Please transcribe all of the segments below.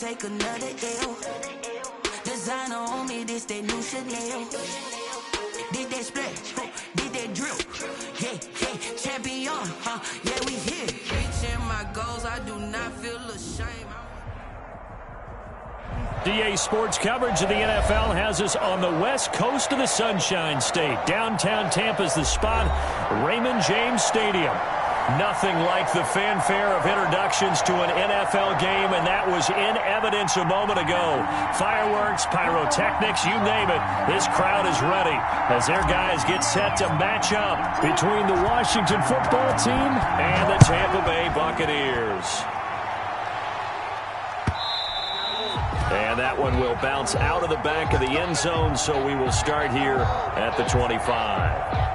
take another L. Designer on me, this that new Chanel. Did that splash, did that drip. Yeah, champion, yeah, we here. Reaching my goals, I do not feel ashamed. DA Sports coverage of the NFL has us on the west coast of the Sunshine State. Downtown Tampa's the spot, Raymond James Stadium. Nothing like the fanfare of introductions to an NFL game, and that was in evidence a moment ago. Fireworks, pyrotechnics, you name it. This crowd is ready as their guys get set to match up between the Washington football team and the Tampa Bay Buccaneers. And that one will bounce out of the back of the end zone, so we will start here at the 25.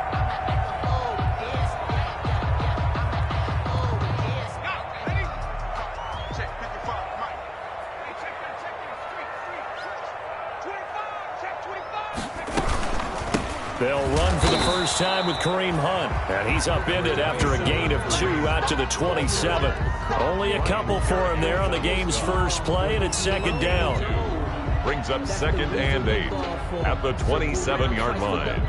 They'll run for the first time with Kareem Hunt. And he's upended after a gain of 2 out to the 27. Only a couple for him there on the game's first play, and it's second down. Brings up 2nd and 8 at the 27-yard line.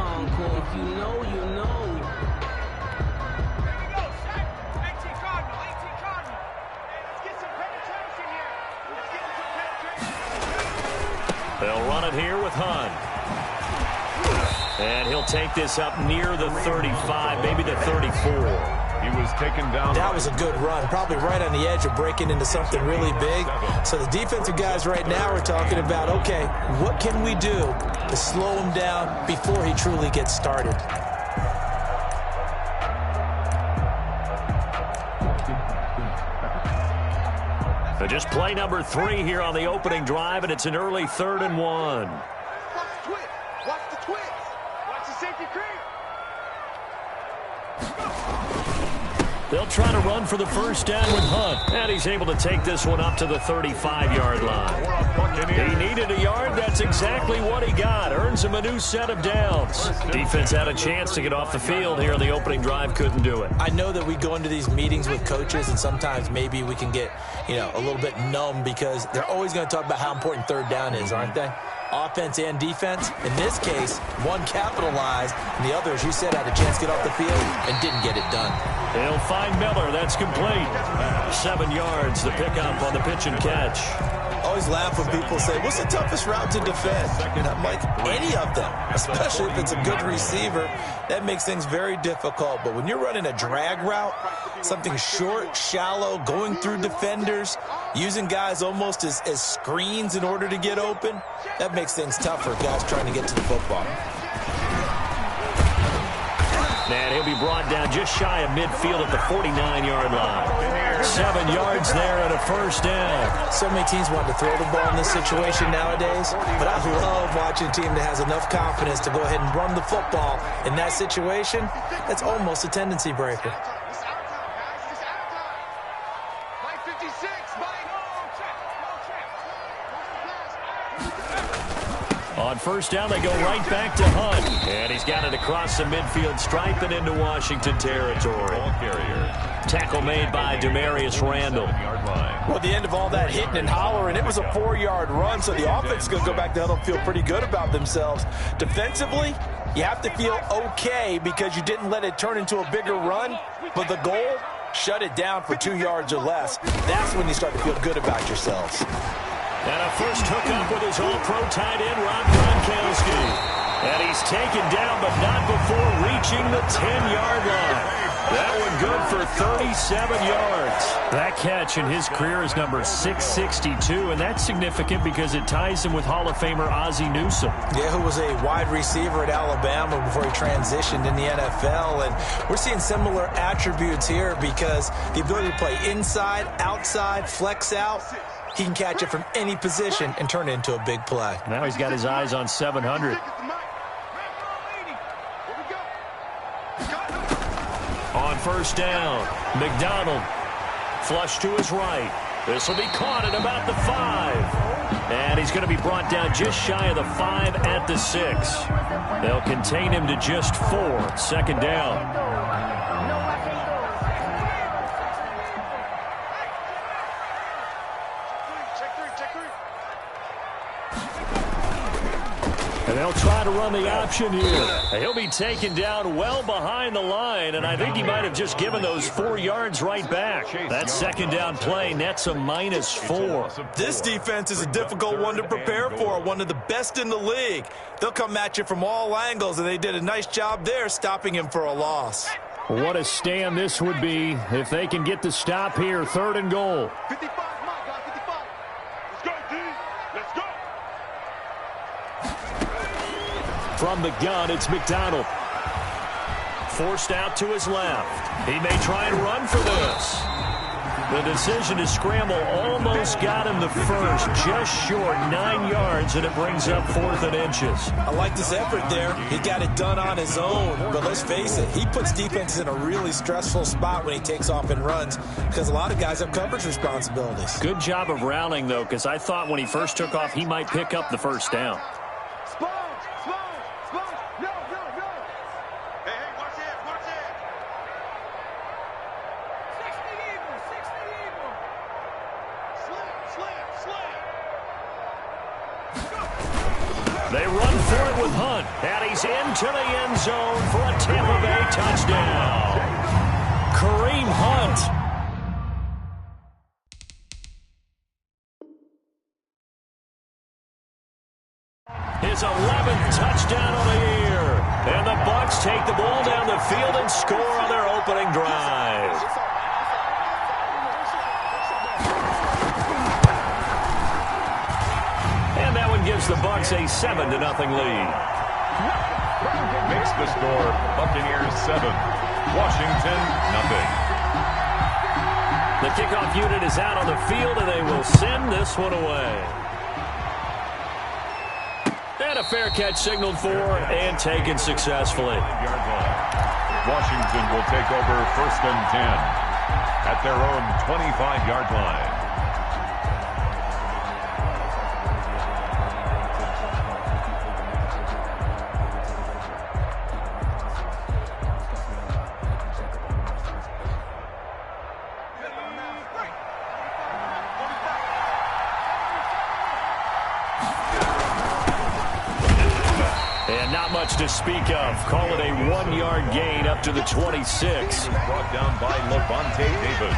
They'll run it here with Hunt. And he'll take this up near the 35, maybe the 34. He was taken down. That was a good run, probably right on the edge of breaking into something really big. So the defensive guys right now are talking about, okay, what can we do to slow him down before he truly gets started? So just play number 3 here on the opening drive, and it's an early 3rd and 1. They'll try to run for the first down with Hunt. And he's able to take this one up to the 35-yard line. He needed a yard. That's exactly what he got. Earns him a new set of downs. Defense had a chance to get off the field here on the opening drive. Couldn't do it. I know that we go into these meetings with coaches, and sometimes maybe we can get, a little bit numb because they're always going to talk about how important 3rd down is, aren't they? Offense and defense. In this case, one capitalized, and the other, as you said, had a chance to get off the field and didn't get it done. They'll find Miller. That's complete. 7 yards, the pickup on the pitch and catch. Always laugh when people say, what's the toughest route to defend? And I'm like, any of them, especially if it's a good receiver. That makes things very difficult. But when you're running a drag route, something short, shallow, going through defenders, using guys almost as screens in order to get open, that makes things tough for guys trying to get to the football. And he'll be brought down just shy of midfield at the 49-yard line. 7 yards there and a first down. So many teams want to throw the ball in this situation nowadays, but I love watching a team that has enough confidence to go ahead and run the football in that situation. That's almost a tendency breaker. On first down, they go right back to Hunt. And he's got it across the midfield stripe and into Washington territory. Tackle made by Demarius Randall. Well, at the end of all that hitting and hollering, it was a 4-yard run, so the offense is going to go back to huddle and feel pretty good about themselves. Defensively, you have to feel okay because you didn't let it turn into a bigger run, but the goal, shut it down for 2 yards or less. That's when you start to feel good about yourselves. And a first hookup with his all-pro tight end, Rob Gronkowski. And he's taken down, but not before reaching the 10-yard line. That one good for 37 yards. That catch in his career is number 662, and that's significant because it ties him with Hall of Famer Ozzie Newsome. Yeah, who was a wide receiver at Alabama before he transitioned in the NFL. And we're seeing similar attributes here because the ability to play inside, outside, flex out. He can catch it from any position and turn it into a big play. Now he's got his eyes on 700. On first down, McDonald. Flush to his right. This will be caught at about the 5. And he's going to be brought down just shy of the 5 at the 6. They'll contain him to just 4. Second down. run the option here. He'll be taken down well behind the line, and I think he might have just given those 4 yards right back. That second down play nets a -4. This defense is a difficult one to prepare for, one of the best in the league. They'll come at you from all angles, and they did a nice job there stopping him for a loss. What a stand this would be if they can get the stop here. 3rd and goal. 55, Mike, 55. Let's go, D. Let's go. From the gun, it's McDonald. Forced out to his left. He may try and run for this. The decision to scramble almost got him the first, just short 9 yards, and it brings up 4th and inches. I like this effort there. He got it done on his own. But let's face it, he puts defenses in a really stressful spot when he takes off and runs because a lot of guys have coverage responsibilities. Good job of rallying, though, because I thought when he first took off, he might pick up the first down. They run for it with Hunt, and he's into the end zone for a Tampa Bay touchdown. Kareem Hunt. His 11th touchdown of the year. And the Bucs take the ball down the field and score on their opening drive. And that one gives the Bucs a 7-0 lead. Makes the score Buccaneers 7, Washington 0. The kickoff unit is out on the field, and they will send this one away. And a fair catch signaled for and taken successfully. Washington will take over 1st and 10 at their own 25-yard line. To speak of. Call it a 1-yard gain up to the 26. Brought down by Levante David.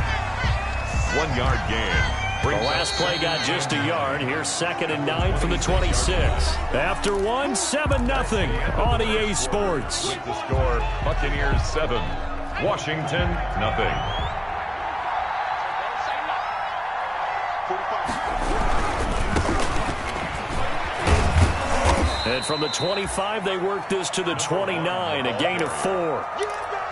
1-yard gain. The last play got just a yard. Here's 2nd and 9 from the 26. After 1, 7-0 on EA Sports. With the score, Buccaneers 7, Washington 0. And from the 25, they work this to the 29, a gain of 4.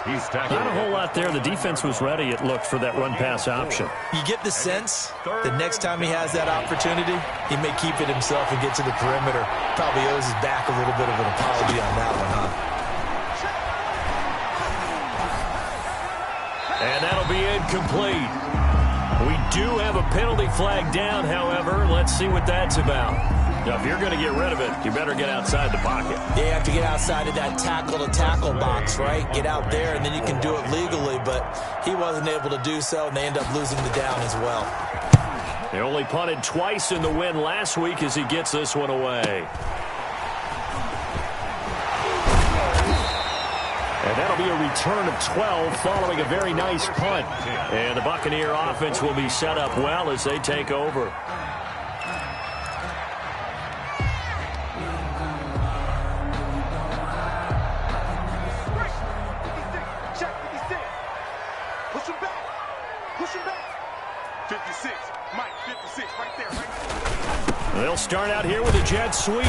He's tackled. Not a whole lot there. The defense was ready, it looked, for that run-pass option. You get the sense the next time he has that opportunity, he may keep it himself and get to the perimeter. Probably owes his back a little bit of an apology on that one, huh? And that'll be incomplete. We do have a penalty flag down, however. Let's see what that's about. Now, if you're going to get rid of it, you better get outside the pocket. Yeah, you have to get outside of that tackle-to-tackle box, right? Get out there, and then you can do it legally, but he wasn't able to do so, and they end up losing the down as well. They only punted twice in the win last week as he gets this one away. And that'll be a return of 12 following a very nice punt. And the Buccaneer offense will be set up well as they take over. They'll start out here with a jet sweep.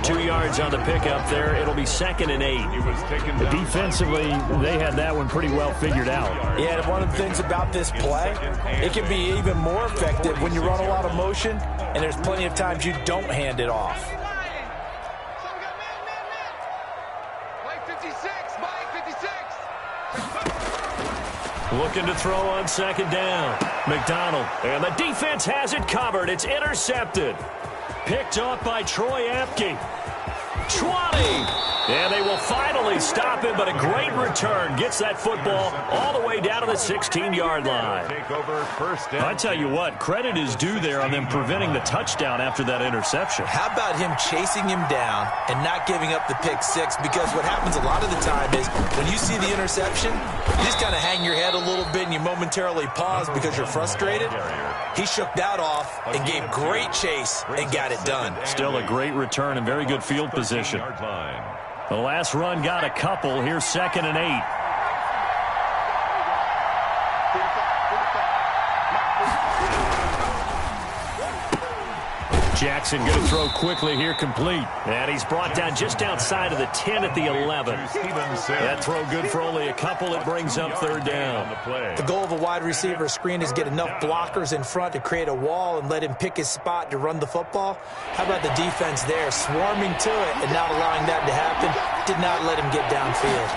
2 yards on the pickup there. It'll be 2nd and 8. Defensively, they had that one pretty well figured out. Yeah, and one of the things about this play, it can be even more effective when you run a lot of motion, and there's plenty of times you don't hand it off. Looking to throw on 2nd down. McDonald. And the defense has it covered. It's intercepted. Picked off by Troy Apke. 20. And they will finally stop him, but a great return. Gets that football all the way down to the 16-yard line. Take over first down. I tell you what, credit is due there on them preventing the touchdown after that interception. How about him chasing him down and not giving up the pick six? Because what happens a lot of the time is when you see the interception, you just kind of hang your head a little bit and you momentarily pause because you're frustrated. He shook that off and gave great chase and got it done. Still a great return and very good field position. The last run got a couple. Here's 2nd and 8. Jackson going to throw quickly here, complete. And he's brought down just outside of the 10 at the 11. That throw good for only a couple. It brings up 3rd down. The goal of a wide receiver screen is get enough blockers in front to create a wall and let him pick his spot to run the football. How about the defense there, swarming to it and not allowing that to happen? Did not let him get downfield.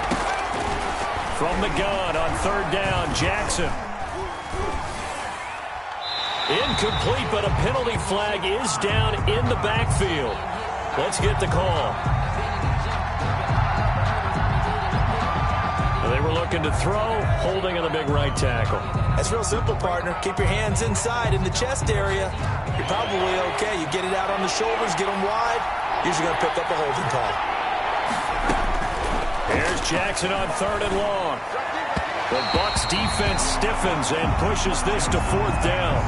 From the gun on 3rd down, Jackson. Incomplete, but a penalty flag is down in the backfield. Let's get the call. They were looking to throw, holding on the big right tackle. That's real simple, partner. Keep your hands inside in the chest area. You're probably okay. You get it out on the shoulders, get them wide. Usually going to pick up a holding call. Here's Jackson on 3rd and long. The Bucs defense stiffens and pushes this to 4th down.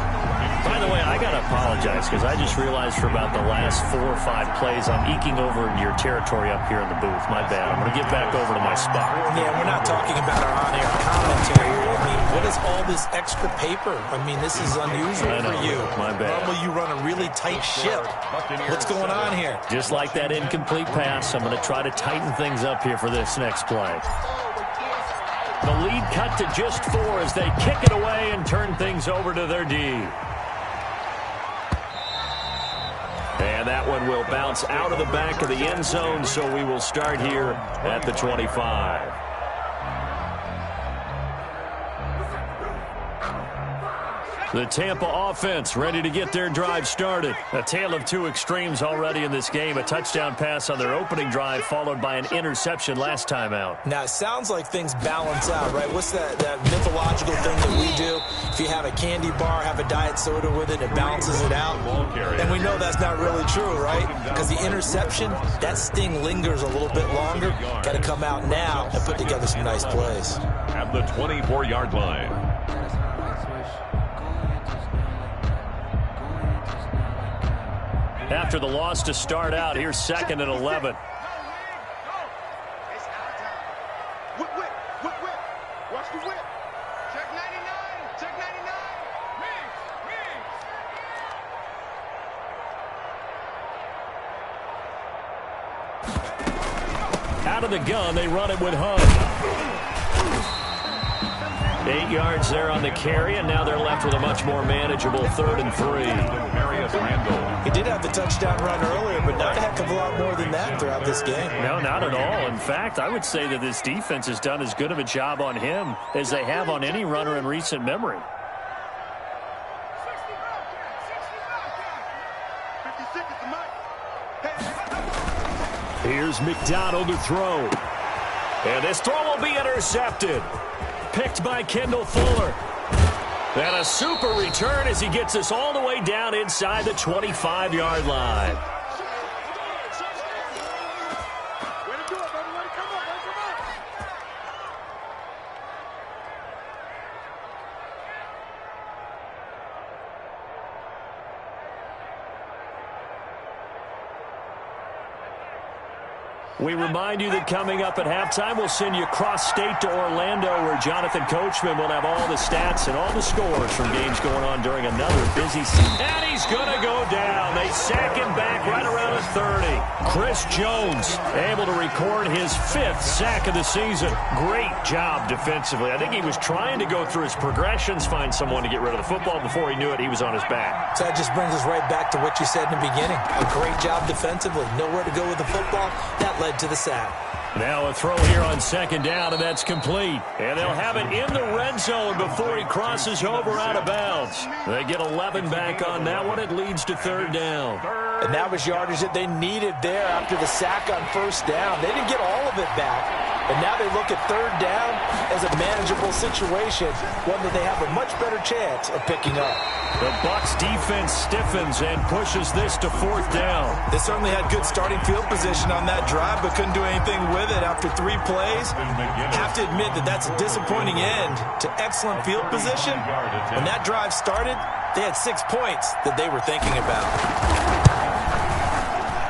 By the way, I got to apologize because I just realized for about the last 4 or 5 plays I'm eking over into your territory up here in the booth. My bad. I'm going to get back over to my spot. Yeah, we're not talking about our on-air commentary. I mean, what is all this extra paper? I mean, this is unusual for you. My bad. Normally you run a really tight ship. What's going on here? Just like that incomplete pass, I'm going to try to tighten things up here for this next play. The lead cut to just 4 as they kick it away and turn things over to their D. And that one will bounce out of the back of the end zone, so we will start here at the 25. The Tampa offense ready to get their drive started. A tale of 2 extremes already in this game. A touchdown pass on their opening drive followed by an interception last time out. Now, it sounds like things balance out, right? What's that mythological thing that we do? If you have a candy bar, have a diet soda with it, it balances it out. And we know that's not really true, right? Because the interception, that sting lingers a little bit longer. Got to come out now and put together some nice plays. At the 24-yard line. After the loss to start out, here's 2nd and 11. Whip, whip, whip, whip. Watch the whip. Check 99. Check 99. Rings. Out of the gun, they run it with Hunt. 8 yards there on the carry, and now they're left with a much more manageable 3rd and 3. He did have the touchdown run earlier, but not a heck of a lot more than that throughout this game. No, not at all. In fact, I would say that this defense has done as good of a job on him as they have on any runner in recent memory. 56 is the mic. Here's McDonald to throw. And this throw will be intercepted. Picked by Kendall Fuller. And a super return as he gets us all the way down inside the 25-yard line. Way to do it, baby. Way to come on. Way to come on. We remind you that coming up at halftime, we'll send you cross-state to Orlando, where Jonathan Coachman will have all the stats and all the scores from games going on during another busy season. And he's going to go down. They sack him back right around the 30. Chris Jones able to record his 5th sack of the season. Great job defensively. I think he was trying to go through his progressions, find someone to get rid of the football. Before he knew it, he was on his back. So that just brings us right back to what you said in the beginning. A great job defensively. Nowhere to go with the football. That led to the sack. Now a throw here on second down, and that's complete. And they'll have it in the red zone before he crosses over out of bounds. They get 11 back on that one. It leads to third down. And that was yardage that they needed there after the sack on first down. They didn't get all of it back. And now they look at third down as a manageable situation, one that they have a much better chance of picking up. The Bucs defense stiffens and pushes this to fourth down. They certainly had good starting field position on that drive, but couldn't do anything with it after 3 plays. Have to admit that that's a disappointing end to excellent field position. When that drive started, they had 6 points that they were thinking about.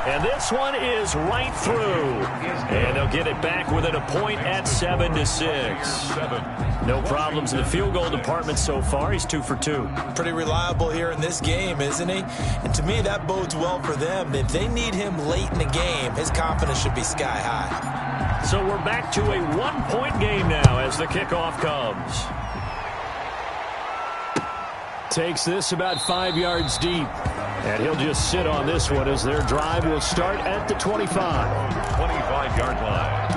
And this one is right through. And they'll get it back within a point at 7-6. No problems in the field goal department so far. He's 2 for 2. Pretty reliable here in this game, isn't he? And to me, that bodes well for them. If they need him late in the game, his confidence should be sky high. So we're back to a 1-point game now as the kickoff comes. Takes this about 5 yards deep. And he'll just sit on this one as their drive will start at the 25. 25-yard line.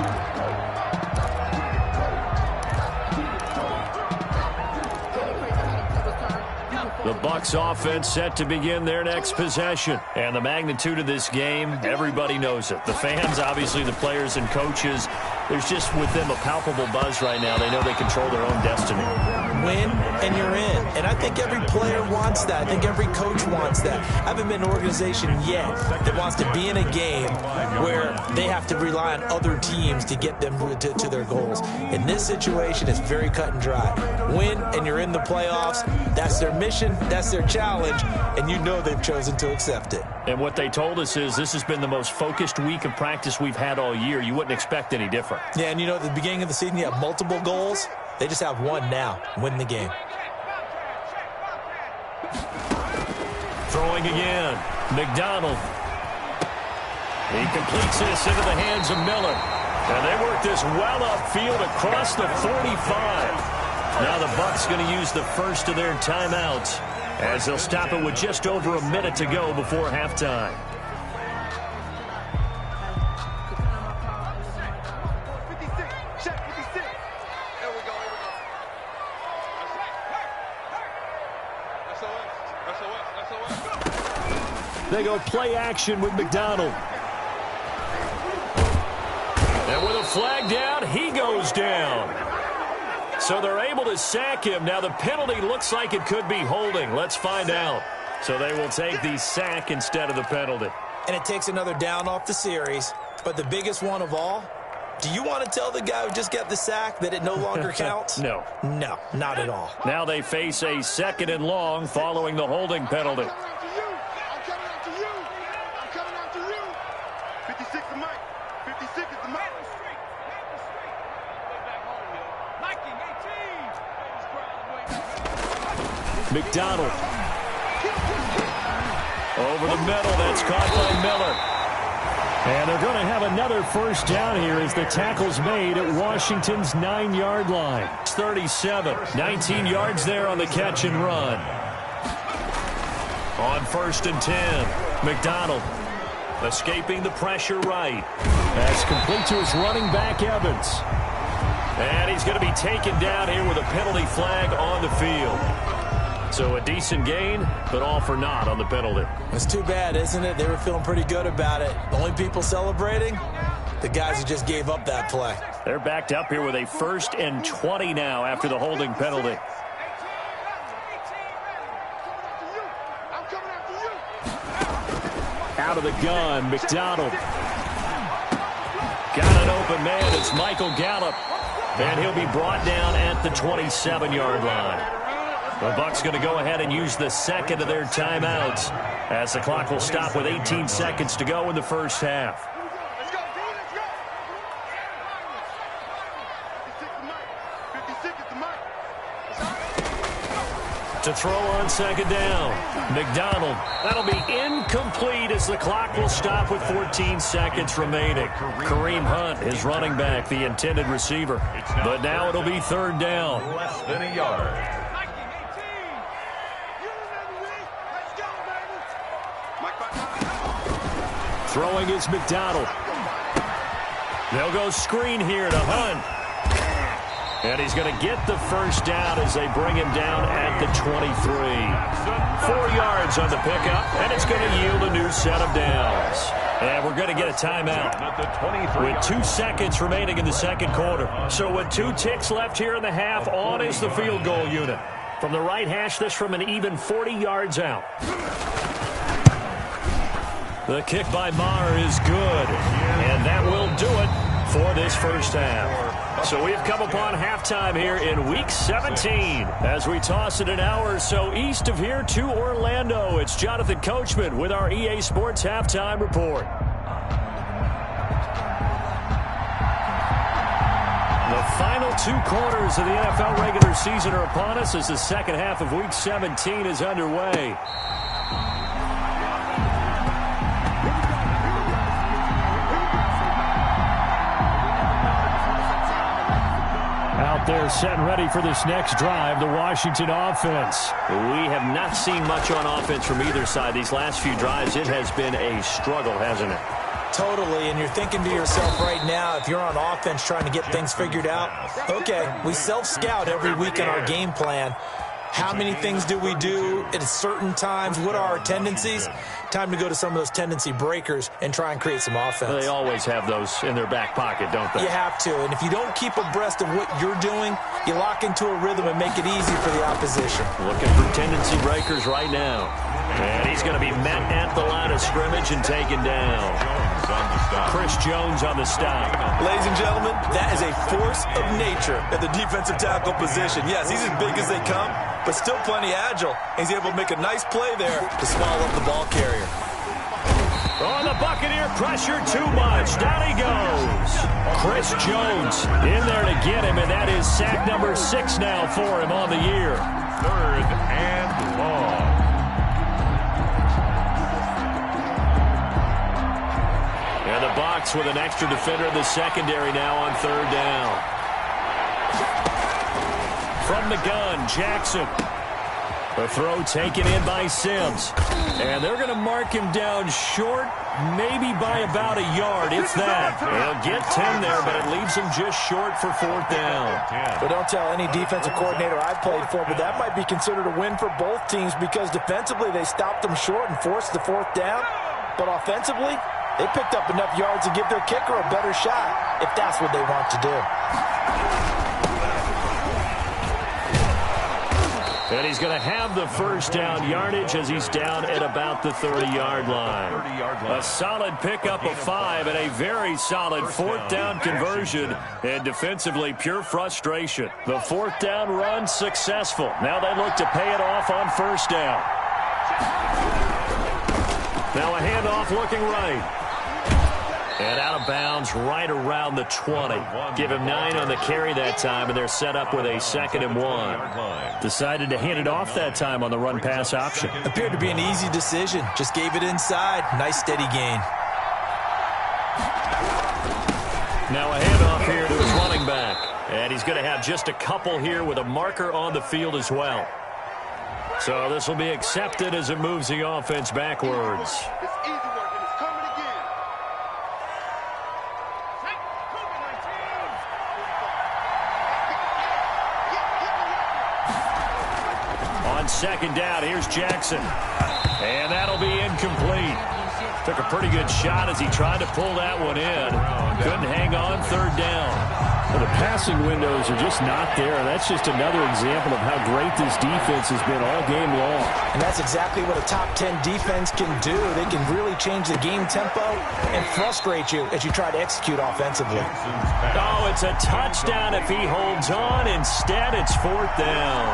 The Bucs offense set to begin their next possession. And the magnitude of this game, everybody knows it. The fans, obviously the players and coaches, there's just with them a palpable buzz right now. They know they control their own destiny. Win and you're in. And I think every player wants that. I think every coach wants that. I haven't been an organization yet that wants to be in a game where they have to rely on other teams to get them to their goals. In this situation, it's very cut and dry. Win and you're in the playoffs. That's their mission. That's their challenge. And you know they've chosen to accept it. And what they told us is this has been the most focused week of practice we've had all year. You wouldn't expect any different. Yeah, and you know, at the beginning of the season, you have multiple goals. They just have one now. Win the game. Throwing again. McDonald. He completes this into the hands of Miller. And they work this well upfield across the 45. Now the Bucs going to use the first of their timeouts as they'll stop it with just over a minute to go before halftime. They go play action with McDonald. And with a flag down, he goes down. So they're able to sack him. Now the penalty looks like it could be holding. Let's find out. So they will take the sack instead of the penalty. And it takes another down off the series. But the biggest one of all, do you want to tell the guy who just got the sack that it no longer counts? No. No, not at all. Now they face a 2nd and long following the holding penalty. McDonald. Over the middle, that's caught by Miller. And they're going to have another first down here as the tackle's made at Washington's 9-yard line. It's 37. 19 yards there on the catch and run. On 1st and 10, McDonald escaping the pressure right. That's complete to his running back, Evans. And he's going to be taken down here with a penalty flag on the field. So a decent gain, but all for naught on the penalty. It's too bad, isn't it? They were feeling pretty good about it. The only people celebrating, the guys who just gave up that play. They're backed up here with a 1st and 20 now after the holding penalty. Out of the gun, McDonald. Got an open man. It's Michael Gallup. And he'll be brought down at the 27-yard line. The Bucs going to go ahead and use the 2nd of their timeouts as the clock will stop with 18 seconds to go in the first half. To throw on 2nd down, McDonald. That'll be incomplete as the clock will stop with 14 seconds remaining. Kareem Hunt, his running back, the intended receiver. But now it'll be 3rd down. Less than a yard. Throwing is McDonald. They'll go screen here to Hunt. And he's going to get the first down as they bring him down at the 23. 4 yards on the pickup, and it's going to yield a new set of downs. And we're going to get a timeout with 2 seconds remaining in the second quarter. So with 2 ticks left here in the half, on is the field goal unit. From the right hash, this from an even 40 yards out. The kick by Maher is good, and that will do it for this first half. So we've come upon halftime here in Week 17 as we toss it an hour or so east of here to Orlando. It's Jonathan Coachman with our EA Sports Halftime Report. The final 2 quarters of the NFL regular season are upon us as the second half of Week 17 is underway. Out there set and ready for this next drive, the Washington offense. We have not seen much on offense from either side. These last few drives, it has been a struggle, hasn't it? Totally, and you're thinking to yourself right now, if you're on offense trying to get things figured out, okay, we self-scout every week in our game plan. How many things do we do at certain times? What are our tendencies? Time to go to some of those tendency breakers and try and create some offense. They always have those in their back pocket, don't they? You have to, and if you don't keep abreast of what you're doing, you lock into a rhythm and make it easy for the opposition. Looking for tendency breakers right now. And he's going to be met at the line of scrimmage and taken down. Chris Jones on the stop. Ladies and gentlemen, that is a force of nature at the defensive tackle position. Yes, he's as big as they come, but still plenty agile. He's able to make a nice play there to swallow up the ball carrier. On the Buccaneer, pressure too much. Down he goes. Chris Jones in there to get him, and that is sack number 6 now for him on the year. 3rd and long. And the Bucs with an extra defender in the secondary now on 3rd down. From the gun, Jackson. The throw taken in by Sims. And they're going to mark him down short, maybe by about a yard, if that. He'll get 10 there, but it leaves him just short for 4th down. But don't tell any defensive coordinator I've played for, but that might be considered a win for both teams because defensively they stopped them short and forced the 4th down. But offensively, they picked up enough yards to give their kicker a better shot, if that's what they want to do. And he's going to have the first down yardage as he's down at about the 30-yard line. A solid pickup of 5 and a very solid 4th down conversion. And defensively, pure frustration. The 4th down run successful. Now they look to pay it off on 1st down. Now a handoff looking right. And out of bounds right around the 20. Give him 9 on the carry that time, and they're set up with a 2nd and 1. Decided to hand it off that time on the run-pass option. Appeared to be an easy decision. Just gave it inside. Nice steady gain. Now a handoff here to his running back. And he's going to have just a couple here with a marker on the field as well. So this will be accepted as it moves the offense backwards. It's easy work, and it's coming again. On 2nd down, here's Jackson. And that'll be incomplete. Took a pretty good shot as he tried to pull that one in. Couldn't hang on 3rd down. Well, the passing windows are just not there. That's just another example of how great this defense has been all game long. And that's exactly what a top 10 defense can do. They can really change the game tempo and frustrate you as you try to execute offensively. Oh, it's a touchdown if he holds on. Instead, it's 4th down.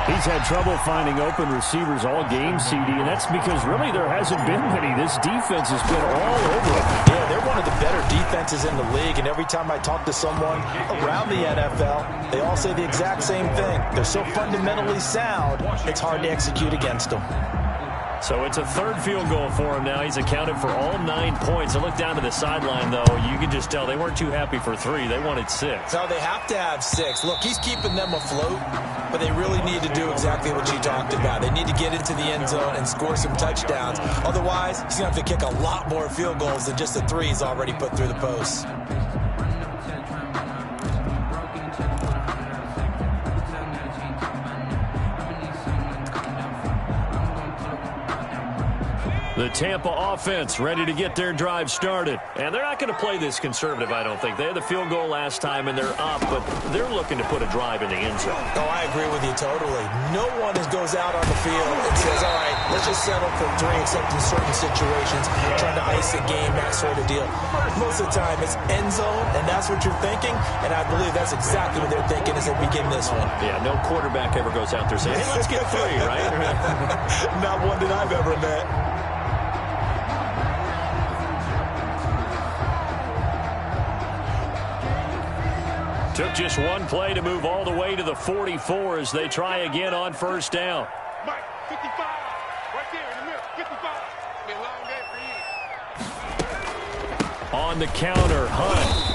He's had trouble finding open receivers all game, CD, and that's because really there hasn't been many. This defense has been all over it. Yeah, they're one of the better defenses in the league, and every time I talk to someone around the NFL, they all say the exact same thing. They're so fundamentally sound, it's hard to execute against them. So it's a third field goal for him now. He's accounted for all 9 points. I look down to the sideline, though. You can just tell they weren't too happy for 3. They wanted 6. No, they have to have 6. Look, he's keeping them afloat, but they really need to do exactly what you talked about. They need to get into the end zone and score some touchdowns. Otherwise, he's going to have to kick a lot more field goals than just the 3 he's already put through the post. The Tampa offense ready to get their drive started. And they're not going to play this conservative, I don't think. They had the field goal last time, and they're up, but they're looking to put a drive in the end zone. Oh, I agree with you totally. No one goes out on the field and says, all right, let's just settle for 3, except in certain situations, trying to ice a game, that sort of deal. Most of the time, it's end zone, and that's what you're thinking, and I believe that's exactly what they're thinking as they begin this one. Yeah, no quarterback ever goes out there saying, hey, let's get 3, right? Not one that I've ever met. Took just one play to move all the way to the 44 as they try again on first down. Mike, 55. Right there in the middle. 55. It's been a long day for you. On the counter, Hunt.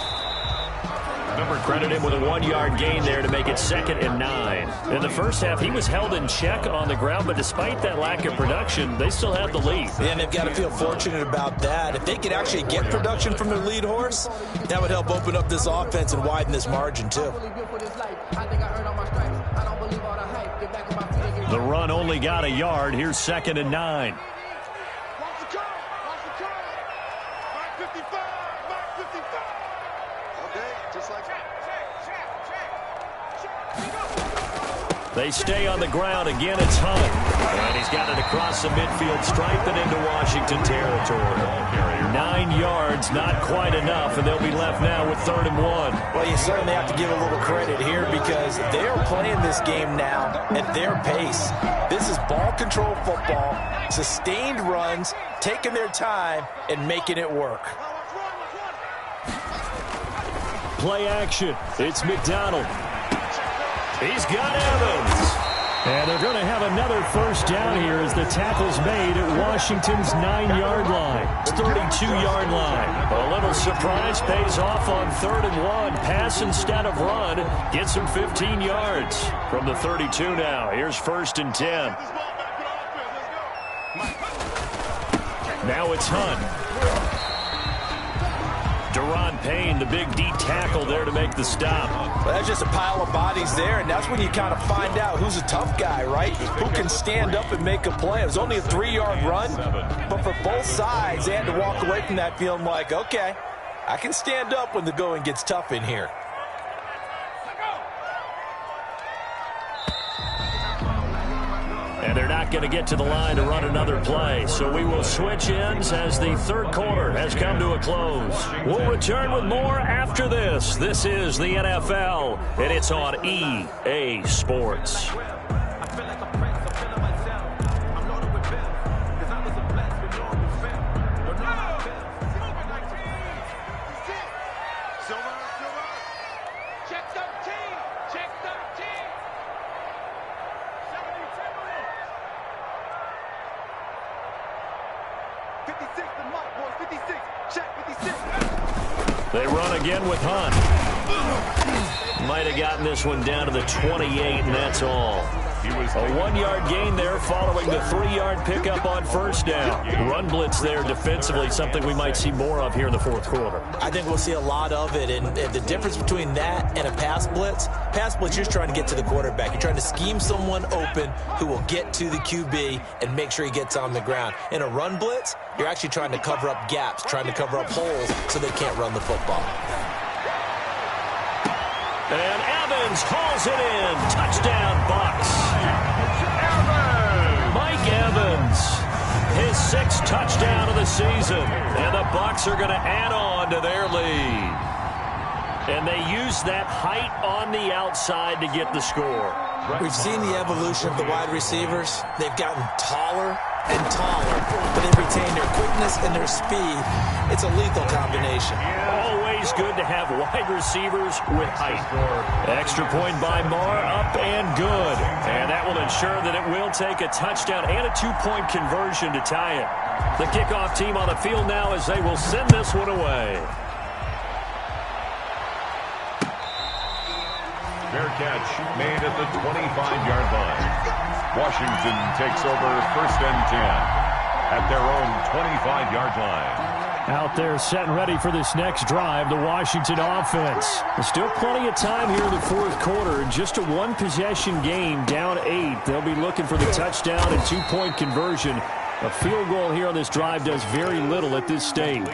Remember, credit him with a 1-yard gain there to make it 2nd and 9. In the first half, he was held in check on the ground, but despite that lack of production, they still had the lead. And they've got to feel fortunate about that. If they could actually get production from their lead horse, that would help open up this offense and widen this margin, too. The run only got a yard. Here's 2nd and 9. Watch the curve. Watch the curve. Mike 55. Mike 55. Okay, just like that. They stay on the ground. Again, it's Hunt. And he's got it across the midfield stripe and into Washington territory. 9 yards, not quite enough, and they'll be left now with 3rd and 1. Well, you certainly have to give a little credit here because they're playing this game now at their pace. This is ball control football, sustained runs, taking their time, and making it work. Play action. It's McDonald. He's got Evans. And they're going to have another first down here as the tackle's made at Washington's 9-yard line. 32-yard line. A little surprise pays off on 3rd and 1. Pass instead of run. Gets him 15 yards. From the 32 now. Here's 1st and 10. Now it's Hunt. Deron Payne, the big D tackle there to make the stop. Well, that's just a pile of bodies there, and that's when you kind of find out who's a tough guy, right? Who can stand up and make a play. It was only a 3-yard run, but for both sides, they had to walk away from that feeling like, okay, I can stand up when the going gets tough in here. And they're not going to get to the line to run another play. So we will switch ends as the 3rd quarter has come to a close. We'll return with more after this. This is the NFL, and it's on EA Sports. They run again with Hunt. Might have gotten this one down to the 28, and that's all. A 1-yard gain there following the 3-yard pickup on first down. Run blitz there defensively, something we might see more of here in the 4th quarter. I think we'll see a lot of it, and the difference between that and a pass blitz, you're just trying to get to the quarterback. You're trying to scheme someone open who will get to the QB and make sure he gets on the ground. In a run blitz, you're actually trying to cover up gaps, trying to cover up holes so they can't run the football. And Evans hauls it in. Touchdown, Bucs. Mike Evans, his 6th touchdown of the season. And the Bucs are going to add on to their lead. And they use that height on the outside to get the score. We've seen the evolution of the wide receivers. They've gotten taller and taller, but they've retained their quickness and their speed. It's a lethal combination. Always good to have wide receivers with height. Extra point by Marr, up and good. And that will will ensure that it will take a touchdown and a two-point conversion to tie it. The kickoff team on the field now as they will send this one away. Fair catch made at the 25-yard line. Washington takes over 1st and 10 at their own 25-yard line. Out there set and ready for this next drive, the Washington offense. There's still plenty of time here in the fourth quarter. Just a one-possession game, down 8. They'll be looking for the touchdown and two-point conversion. A field goal here on this drive does very little at this stage.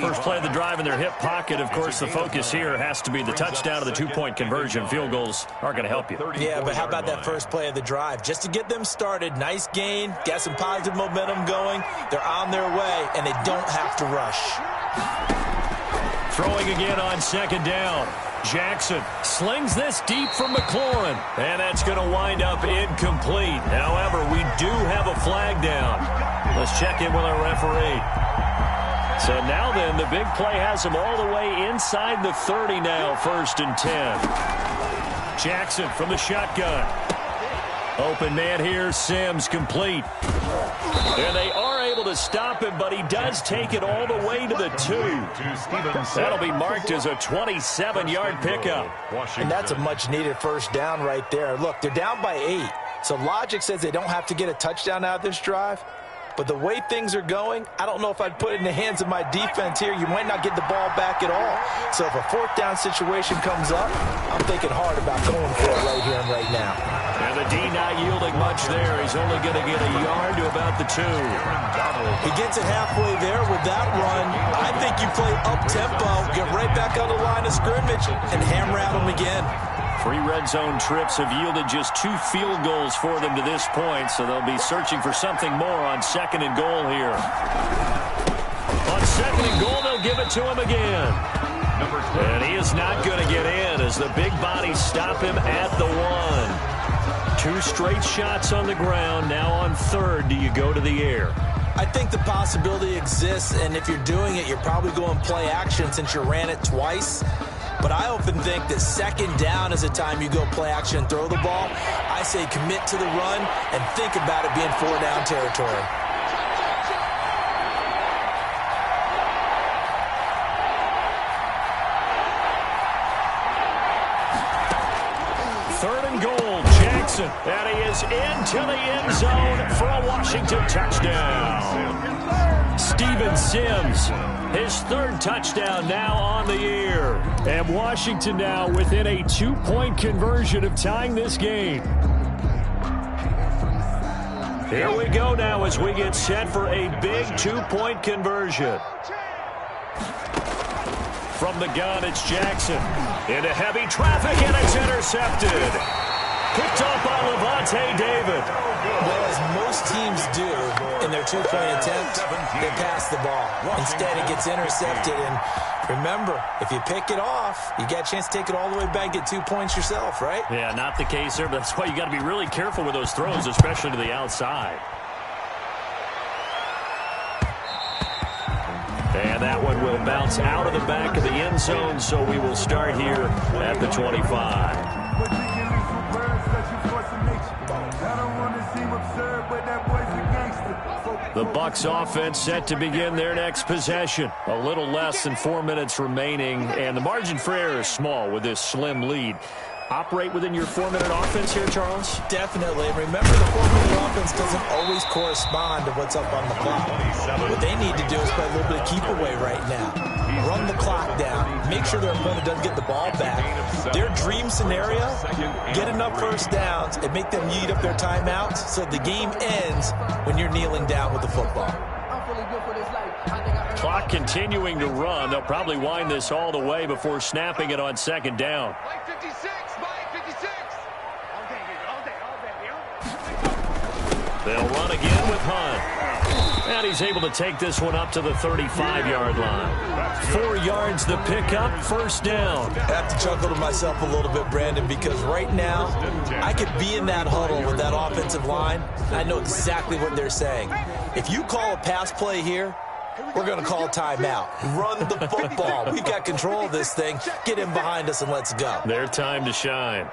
First play of the drive in their hip pocket. Of course, the focus here has to be the touchdown or the two-point conversion. Field goals aren't going to help you. Yeah, but how about that first play of the drive? Just to get them started, nice gain, got some positive momentum going. They're on their way, and they don't have to rush. Throwing again on 2nd down. Jackson slings this deep from McLaurin, and that's going to wind up incomplete. However, we do have a flag down. Let's check in with our referee. So now then, the big play has him all the way inside the 30 now, 1st and 10. Jackson from the shotgun. Open man here, Sims complete. And they are able to stop him, but he does take it all the way to the 2. That'll be marked as a 27-yard pickup. And that's a much-needed first down right there. Look, they're down by 8. So logic says they don't have to get a touchdown out of this drive. But the way things are going, I don't know if I'd put it in the hands of my defense here. You might not get the ball back at all. So if a 4th down situation comes up, I'm thinking hard about going for it right here and right now. And the D not yielding much there. He's only going to get a yard to about the 2. He gets it halfway there with that run. I think you play up-tempo, get right back on the line of scrimmage, and hammer at him again. 3 red zone trips have yielded just 2 field goals for them to this point, so they'll be searching for something more on 2nd and goal here. On 2nd and goal, they'll give it to him again. And he is not going to get in as the big bodies stop him at the 1. 2 straight shots on the ground. Now on 3rd, do you go to the air? I think the possibility exists, and if you're doing it, you're probably going play action since you ran it twice. But I often think that 2nd down is a time you go play action and throw the ball. I say commit to the run and think about it being 4-down territory. Third and goal, Jackson. And he is into the end zone for a Washington touchdown. Steven Sims, his 3rd touchdown now on the year. And Washington now within a 2-point conversion of tying this game. Here we go now as we get set for a big 2-point conversion. From the gun, it's Jackson. Into heavy traffic, and it's intercepted. Picked off by Levante David. Well, as most teams do in their 2-point attempt, they pass the ball. Instead, it gets intercepted. And remember, if you pick it off, you got a chance to take it all the way back, get 2 points yourself, right? Yeah, not the case there, but that's why you got to be really careful with those throws, especially to the outside. And that one will bounce out of the back of the end zone, so we will start here at the 25. The Bucs offense set to begin their next possession. A little less than 4 minutes remaining, and the margin for error is small with this slim lead. Operate within your 4-minute offense here, Charles? Definitely. Remember, the 4-minute offense doesn't always correspond to what's up on the clock. What they need to do is play a little bit of keep away right now. Run the clock down. Make sure their opponent doesn't get the ball back. Their dream scenario, get enough first downs and make them eat up their timeouts so the game ends when you're kneeling down with the football. Clock continuing to run. They'll probably wind this all the way before snapping it on 2nd down. They'll run again with Hunt. And he's able to take this one up to the 35-yard line. 4 yards the pickup, 1st down. I have to chuckle to myself a little bit, Brandon, because right now I could be in that huddle with that offensive line. I know exactly what they're saying. If you call a pass play here, we're going to call timeout. Run the football. We've got control of this thing. Get in behind us and let's go. Their time to shine.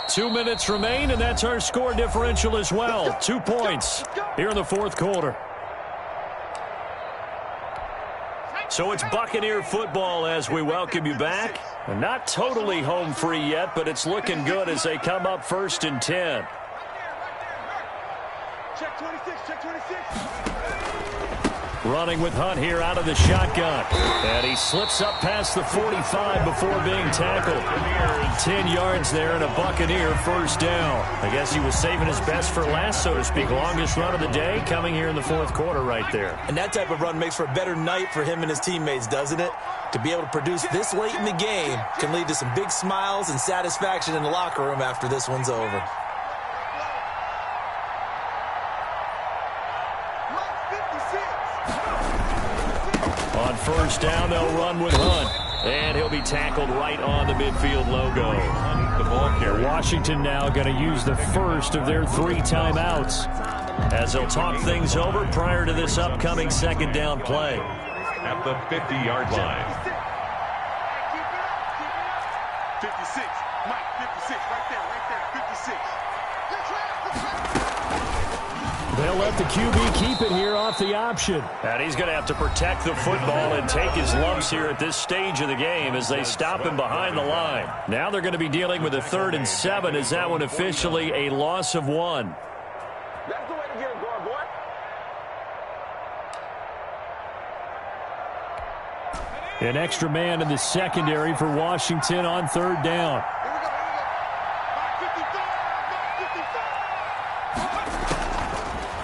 2 minutes remain, and that's our score differential as well. 2 points here in the fourth quarter. So it's Buccaneer football as we welcome you back. Not totally home free yet, but it's looking good as they come up 1st and 10. Check 26, check 26. Running with Hunt here out of the shotgun. And he slips up past the 45 before being tackled. 10 yards there and a Buccaneer first down. I guess he was saving his best for last, so to speak. Longest run of the day coming here in the fourth quarter right there. And that type of run makes for a better night for him and his teammates, doesn't it? To be able to produce this late in the game can lead to some big smiles and satisfaction in the locker room after this one's over. On first down, they'll run with Hunt. And he'll be tackled right on the midfield logo. The ball carrier. Washington now going to use the first of their 3 timeouts as they'll talk things over prior to this upcoming second down play. At the 50-yard line. 56. Mike, 56. Right there, 56. They'll let the QB keep it here off the option. And he's going to have to protect the football and take his lumps here at this stage of the game as they stop him behind the line. Now they're going to be dealing with a 3rd and 7 as that one officially a loss of 1. That's the way to get it going, boy. An extra man in the secondary for Washington on 3rd down.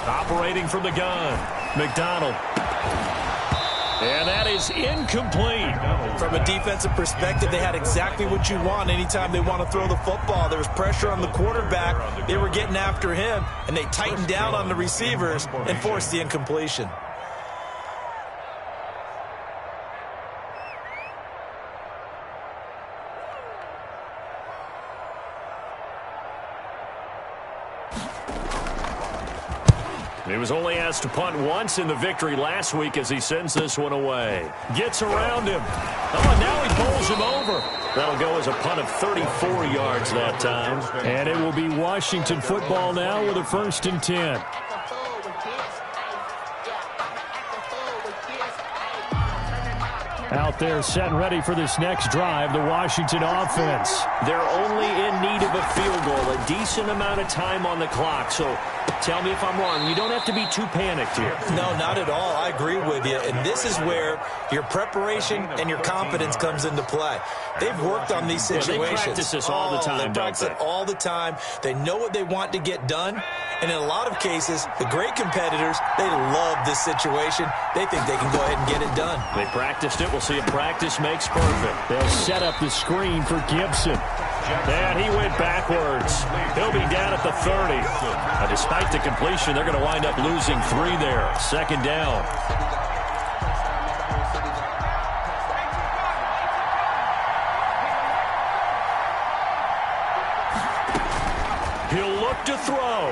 Operating from the gun, McDonald. And that is incomplete. From a defensive perspective, they had exactly what you want anytime they want to throw the football. There was pressure on the quarterback. They were getting after him, and they tightened down on the receivers and forced the incompletion. He was only asked to punt once in the victory last week as he sends this one away. Gets around him. Oh, and now he bowls him over. That'll go as a punt of 34 yards that time. And it will be Washington football now with a 1st and 10. Out there set and ready for this next drive, the Washington offense. They're only in need of a field goal, a decent amount of time on the clock. So tell me if I'm wrong. You don't have to be too panicked here. No, not at all. I agree with you. And this is where your preparation and your confidence comes into play. They've worked on these situations. They practice this all the time, They practice it all the time. They know what they want to get done. And in a lot of cases, the great competitors, they love this situation. They think they can go ahead and get it done. They practiced it. We'll see if practice makes perfect. They'll set up the screen for Gibson. And he went backwards. He'll be down at the 30. Now, despite the completion, they're going to wind up losing 3 there. 2nd down. He'll look to throw.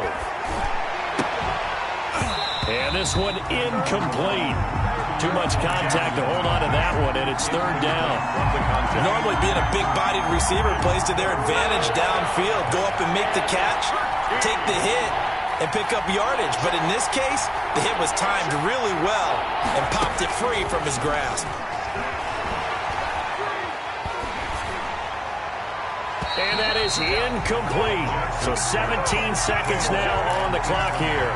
And this one incomplete. Too much contact to hold on to that one, and it's 3rd down. Normally being a big-bodied receiver plays to their advantage downfield. Go up and make the catch, take the hit, and pick up yardage. But in this case, the hit was timed really well and popped it free from his grasp. And that is incomplete. So 17 seconds now on the clock here.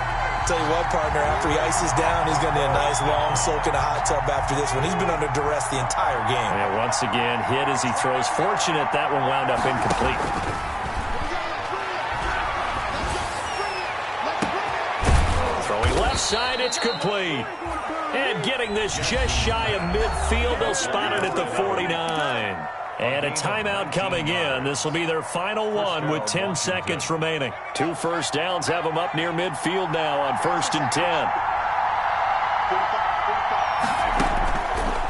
Tell you what, partner, after he ices down, he's going to need a nice long soak in a hot tub after this one. He's been under duress the entire game. And once again, hit as he throws. Fortunate that one wound up incomplete. Throwing left side, it's complete. And getting this just shy of midfield, they'll spot it at the 49. And a timeout coming in. This will be their final one with 10 seconds remaining. 2 first downs have them up near midfield now on 1st and 10.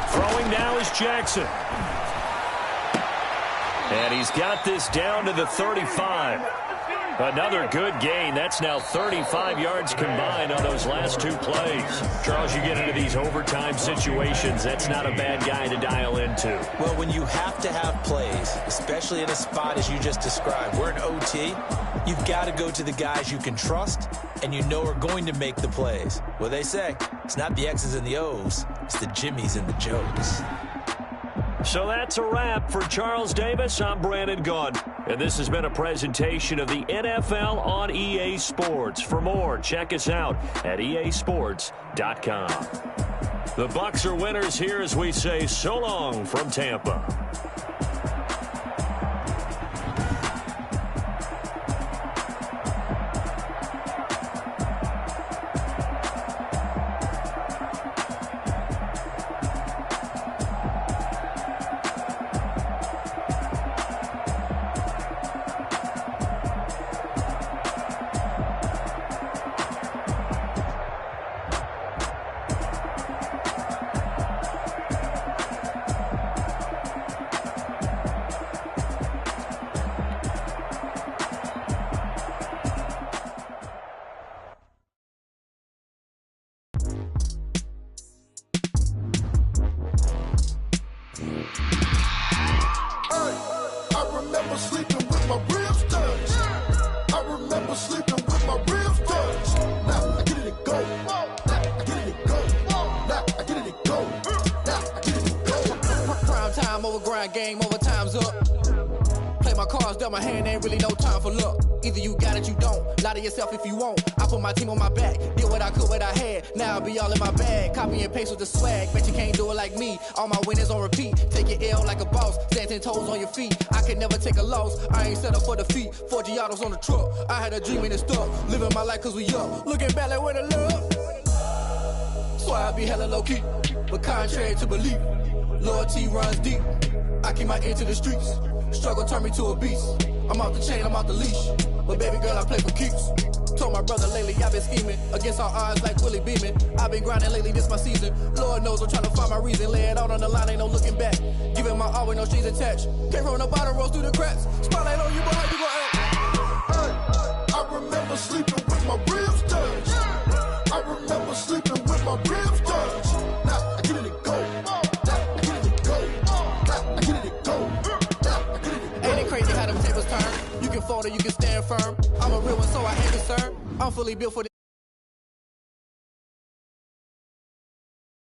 Throwing now is Jackson. And he's got this down to the 35. Another good gain. That's now 35 yards combined on those last 2 plays. Charles, you get into these overtime situations, that's not a bad guy to dial into. Well, when you have to have plays, especially in a spot as you just described. We're in OT. You've got to go to the guys you can trust and you know are going to make the plays. Well, they say it's not the X's and the O's, it's the Jimmies and the Joes. So that's a wrap for Charles Davis. I'm Brandon Gunn. And this has been a presentation of the NFL on EA Sports. For more, check us out at easports.com. The Bucs are winners here as we say so long from Tampa. Game over, time's up. Play my cards, dealt my hand, ain't really no time for luck. Either you got it, you don't. Lie to yourself if you won't. I put my team on my back, did what I could, what I had. Now I'll be all in my bag. Copy and paste with the swag. Bet you can't do it like me. All my winners on repeat. Take your L like a boss. Stand 10 toes on your feet. I can never take a loss. I ain't set up for defeat. 4 Giottos on the truck. I had a dream and it stuck. Living my life cause we up. Looking back like where the love. So I be hella low key. But contrary to belief, loyalty runs deep. I keep my ear to the streets. Struggle turned me to a beast. I'm out the chain, I'm out the leash. But baby girl, I play for keeps. Told my brother lately I've been scheming. Against all odds like Willie Beeman. I've been grinding lately, this my season. Lord knows I'm trying to find my reason. Lay it out on the line, ain't no looking back. Giving my all with no strings attached. Can't roll no bottom, rolls through the cracks. Spotlight on you, but how you gon' act? I remember sleeping with my ribs touched. I remember sleeping with my ribs touched. Now I get it and go. Now I get it and go. Now I get it and go. Now I get it and go. Ain't it crazy how them tables turn? You can fold or you can stand firm. I'm a real one, so I ain't concerned. I'm fully built for this.